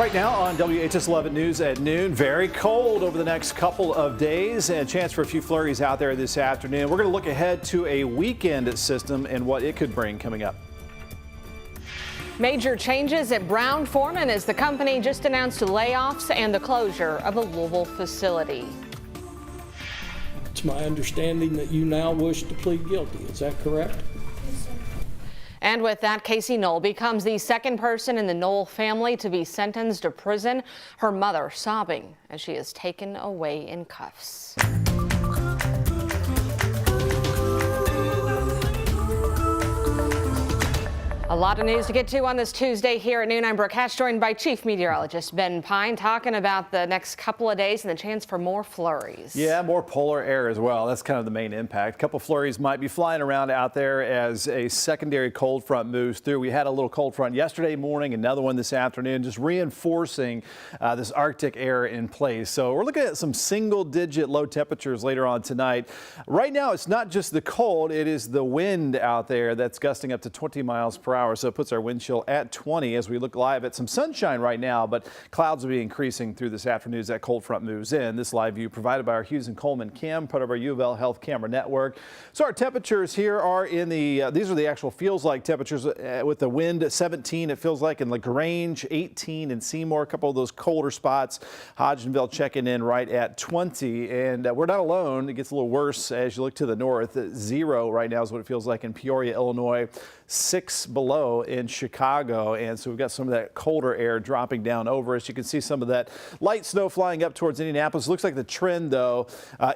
Right now on WHAS11 News at noon, very cold over the next couple of days and a chance for a few flurries out there this afternoon. We're going to look ahead to a weekend system and what it could bring coming up. Major changes at Brown-Forman as the company just announced layoffs and the closure of a Louisville facility. It's my understanding that you now wish to plead guilty. Is that correct? And with that, Casey Null becomes the second person in the Null family to be sentenced to prison. Her mother sobbing as she is taken away in cuffs. A lot of news to get to on this Tuesday here at noon. I'm Brooke Hatch, joined by Chief Meteorologist Ben Pine, talking about the next couple of days and the chance for more flurries. Yeah, more polar air as well. That's kind of the main impact. A couple flurries might be flying around out there as a secondary cold front moves through. We had a little cold front yesterday morning, another one this afternoon, just reinforcing this Arctic air in place. So we're looking at some single-digit low temperatures later on tonight. Right now, it's not just the cold, it is the wind out there that's gusting up to 20 miles per hour. So it puts our wind chill at 20 as we look live at some sunshine right now, but clouds will be increasing through this afternoon as that cold front moves in. This live view provided by our Hughes and Coleman cam, part of our U of L Health Camera Network. So our temperatures here are in the, these are the actual feels like temperatures with the wind 17, it feels like in LaGrange, 18 in Seymour, a couple of those colder spots. Hodgenville checking in right at 20, and we're not alone. It gets a little worse as you look to the north. 0 right now is what it feels like in Peoria, Illinois. 6 below in Chicago, and so we've got some of that colder air dropping down over us. You can see some of that light snow flying up towards Indianapolis. Looks like the trend, though,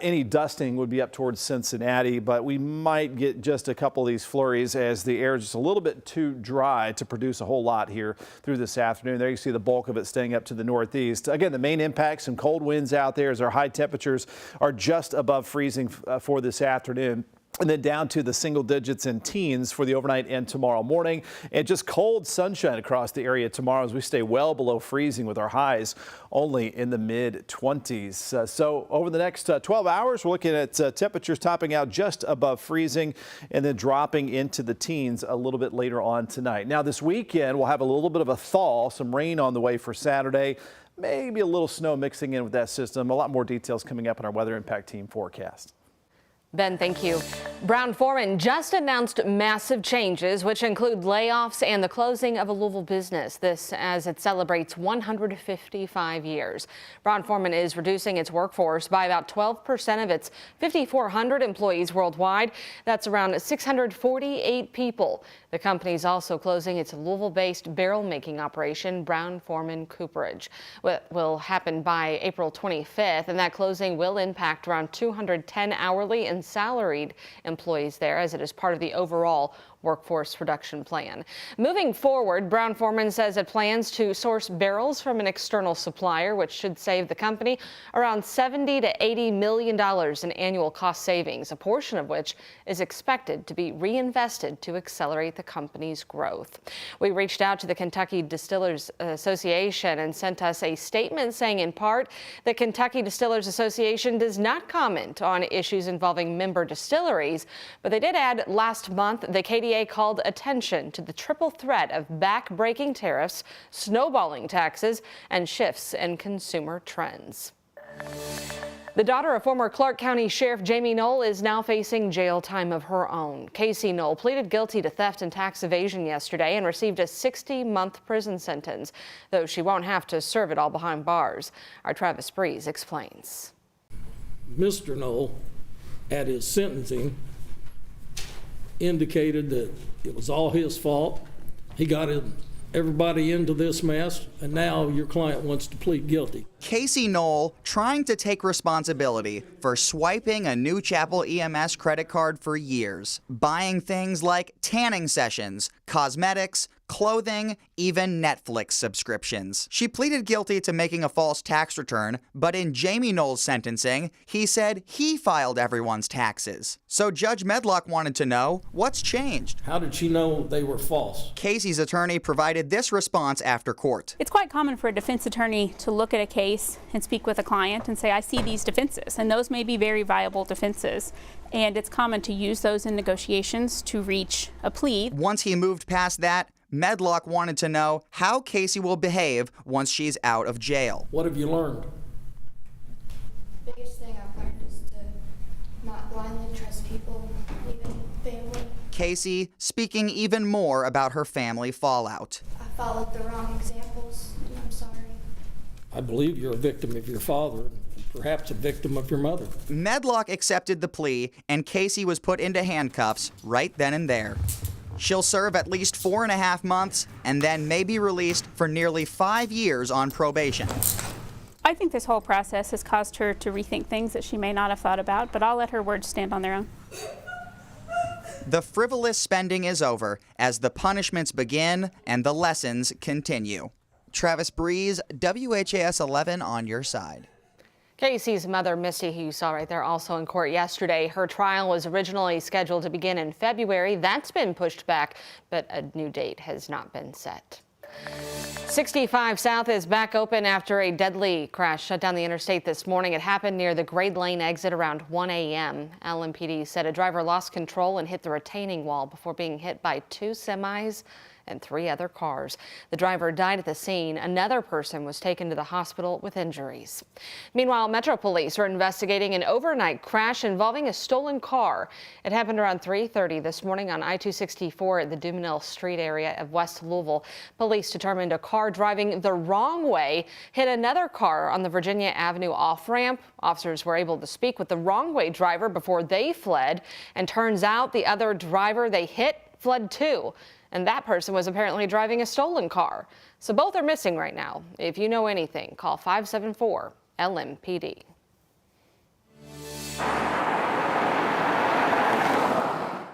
any dusting would be up towards Cincinnati, but we might get just a couple of these flurries as the air is just a little bit too dry to produce a whole lot here through this afternoon. There you see the bulk of it staying up to the northeast. Again, the main impact, some cold winds out there as our high temperatures are just above freezing for this afternoon. And then down to the single digits and teens for the overnight and tomorrow morning. And just cold sunshine across the area tomorrow as we stay well below freezing with our highs only in the mid-20s. So over the next 12 hours, we're looking at temperatures topping out just above freezing and then dropping into the teens a little bit later on tonight. Now this weekend, we'll have a little bit of a thaw, some rain on the way for Saturday. Maybe a little snow mixing in with that system. A lot more details coming up in our Weather Impact Team forecast. Ben, thank you. Brown-Forman just announced massive changes, which include layoffs and the closing of a Louisville business. This as it celebrates 155 years. Brown-Forman is reducing its workforce by about 12% of its 5,400 employees worldwide. That's around 648 people. The company is also closing its Louisville-based barrel-making operation, Brown-Forman Cooperage. What will happen by April 25th, and that closing will impact around 210 hourly and salaried employees there, as it is part of the overall workforce reduction plan. Moving forward, Brown-Forman says it plans to source barrels from an external supplier, which should save the company around $70 to $80 million in annual cost savings, a portion of which is expected to be reinvested to accelerate the company's growth. We reached out to the Kentucky Distillers Association and sent us a statement saying in part the Kentucky Distillers Association does not comment on issues involving member distilleries, but they did add last month the KDA called attention to the triple threat of back-breaking tariffs, snowballing taxes, and shifts in consumer trends. The daughter of former Clark County Sheriff Jamie Null is now facing jail time of her own. Casey Null pleaded guilty to theft and tax evasion yesterday and received a 60-month prison sentence, though she won't have to serve it all behind bars. Our Travis Breeze explains. Mr. Null, at his sentencing, indicated that it was all his fault. He got everybody into this mess, and now your client wants to plead guilty. Casey Null trying to take responsibility for swiping a New Chapel EMS credit card for years, buying things like tanning sessions, cosmetics, clothing, even Netflix subscriptions. She pleaded guilty to making a false tax return, but in Jamie Null's sentencing, he said he filed everyone's taxes. So Judge Medlock wanted to know, what's changed? How did she know they were false? Casey's attorney provided this response after court. It's quite common for a defense attorney to look at a case and speak with a client and say, I see these defenses, and those may be very viable defenses. And it's common to use those in negotiations to reach a plea. Once he moved past that, Medlock wanted to know how Casey will behave once she's out of jail. What have you learned? The biggest thing I've learned is to not blindly trust people, even family. Casey speaking even more about her family fallout. I followed the wrong examples, and I'm sorry. I believe you're a victim of your father, and perhaps a victim of your mother. Medlock accepted the plea, and Casey was put into handcuffs right then and there. She'll serve at least 4.5 months and then may be released for nearly 5 years on probation. I think this whole process has caused her to rethink things that she may not have thought about, but I'll let her words stand on their own. The frivolous spending is over as the punishments begin and the lessons continue. Travis Breeze, WHAS11 on your side. Casey's mother, Misty, who you saw right there, also in court yesterday. Her trial was originally scheduled to begin in February. That's been pushed back, but a new date has not been set. 65 South is back open after a deadly crash shut down the interstate this morning. It happened near the Grade Lane exit around 1 a.m. LMPD said a driver lost control and hit the retaining wall before being hit by 2 semis and 3 other cars. The driver died at the scene. Another person was taken to the hospital with injuries. Meanwhile, Metro Police are investigating an overnight crash involving a stolen car. It happened around 3:30 this morning on I-264 at the Dumenil Street area of West Louisville. Police determined a car driving the wrong way hit another car on the Virginia Avenue off-ramp. Officers were able to speak with the wrong way driver before they fled, and turns out the other driver they hit fled too. And that person was apparently driving a stolen car. So both are missing right now. If you know anything, call 574-LMPD.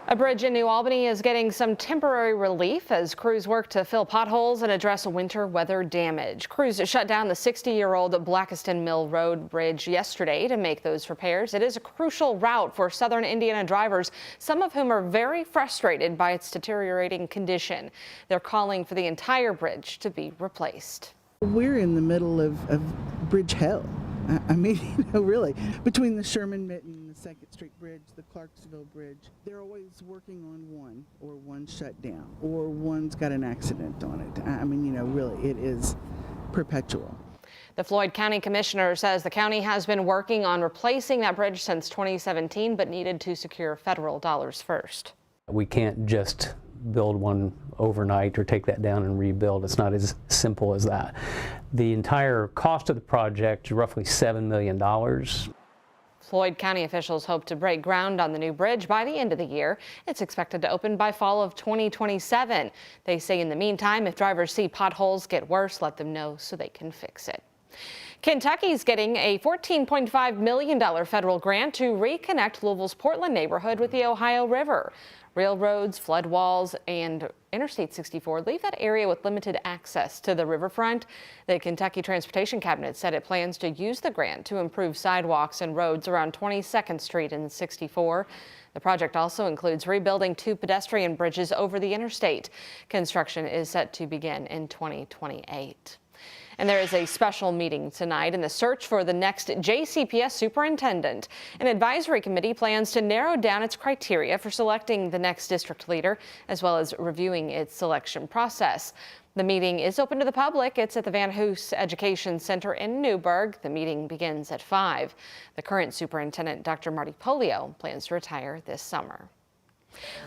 A bridge in New Albany is getting some temporary relief as crews work to fill potholes and address winter weather damage. Crews shut down the 60-year-old Blackiston Mill Road Bridge yesterday to make those repairs. It is a crucial route for southern Indiana drivers, some of whom are very frustrated by its deteriorating condition. They're calling for the entire bridge to be replaced. We're in the middle of bridge hell. I mean, really, between the Sherman-Mitten and the 2nd Street Bridge, the Clarksville Bridge, they're always working on one, or one shut down, or one's got an accident on it. I mean, really, it is perpetual. The Floyd County Commissioner says the county has been working on replacing that bridge since 2017, but needed to secure federal dollars first. We can't just build one overnight or take that down and rebuild. It's not as simple as that. The entire cost of the project is roughly $7 million. Floyd County officials hope to break ground on the new bridge by the end of the year. It's expected to open by fall of 2027. They say in the meantime, if drivers see potholes get worse, let them know so they can fix it. Kentucky's getting a $14.5 million federal grant to reconnect Louisville's Portland neighborhood with the Ohio River. Railroads, flood walls, and Interstate 64 leave that area with limited access to the riverfront. The Kentucky Transportation Cabinet said it plans to use the grant to improve sidewalks and roads around 22nd Street and 64. The project also includes rebuilding 2 pedestrian bridges over the interstate. Construction is set to begin in 2028. And there is a special meeting tonight in the search for the next JCPS superintendent. An advisory committee plans to narrow down its criteria for selecting the next district leader, as well as reviewing its selection process. The meeting is open to the public. It's at the Van Hoos Education Center in Newburgh. The meeting begins at 5. The current superintendent, Dr. Marty Polio, plans to retire this summer.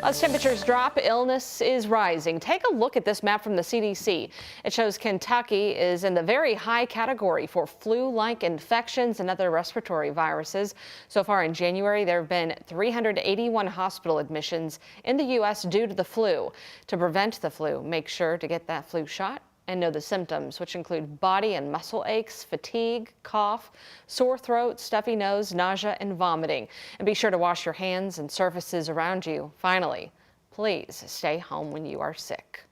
As temperatures drop, illness is rising. Take a look at this map from the CDC. It shows Kentucky is in the very high category for flu-like infections and other respiratory viruses. So far in January, there have been 381 hospital admissions in the U.S. due to the flu. To prevent the flu, make sure to get that flu shot and know the symptoms, which include body and muscle aches, fatigue, cough, sore throat, stuffy nose, nausea, and vomiting. And be sure to wash your hands and surfaces around you. Finally, please stay home when you are sick.